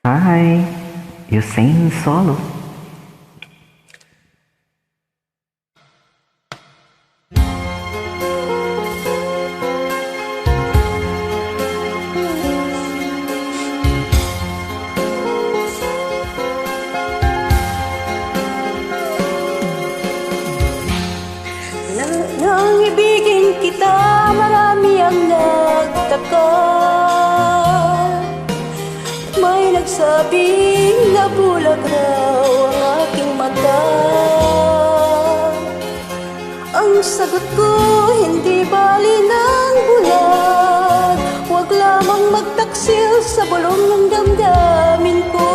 Hi, you sing solo. Nang ibigin kita, marami ang nagtaka. May nagsabing nabulag raw ang aking mata. Ang sagot ko, hindi bali ng bulag. Huwag lamang magtaksil sa bulong ng damdamin ko.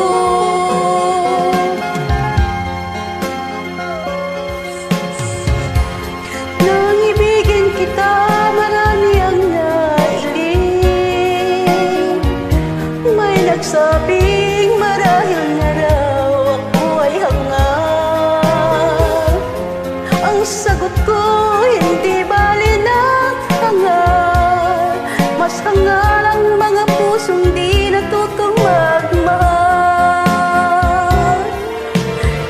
Nang ibigin kita, marami ang nailing. May nagsabing marahil na raw ako ay hangal. Ang sagot ko, hindi bali ng hangal. Mas hangal ang mga pusong di natutong magmahal.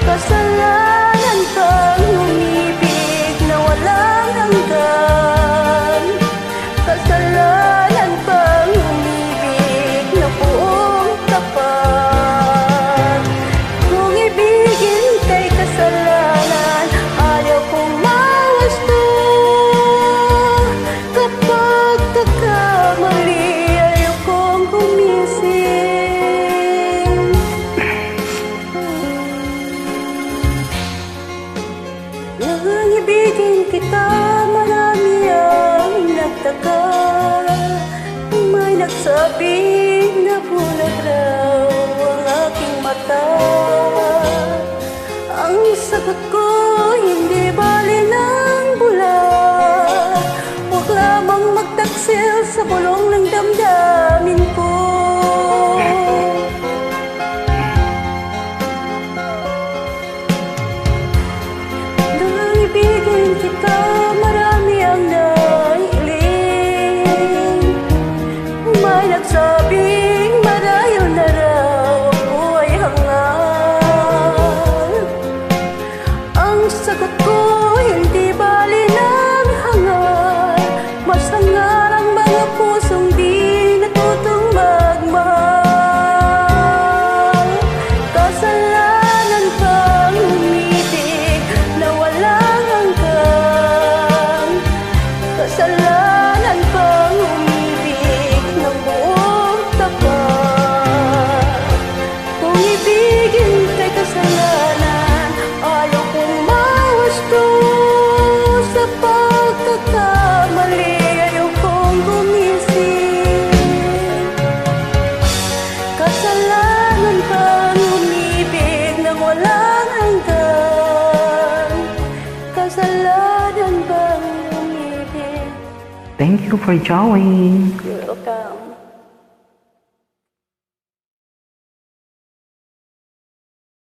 Kasalanan kang umibig na walang hanggan. Kasalanan kang umibig na buong tapat. Kung ibigin kay kasalanan, ayaw kong mawasto. Kapag nagkamali, ayaw kong gumising. Nang ibigin kita, marami ang nagtaka. May nagsabing nabulag raw ang aking mata. Ang sagot ko, hindi bali ng bulag. Huwag lamang magtaksil sa bulong ng damdamin ko. Nang ibigin kita, marami ang nailing. May nagsabing marahil na raw ako ay hangal. Ang sagot ko, hindi bali ng hangal. Mas hangal ang mga pusong di natutong magmahal. Kasalanan kang umibig na walang hanggan. Kasalanan kang umibig ng buong tapat. Kung ibigin kay kasalanan, ayaw kong mawasto. Sa pagkakamali, ayaw kong gumising. Kasalanan kang umibig ng walang hanggan. Kasalanan bang umibig? Thank you for joining. You're welcome.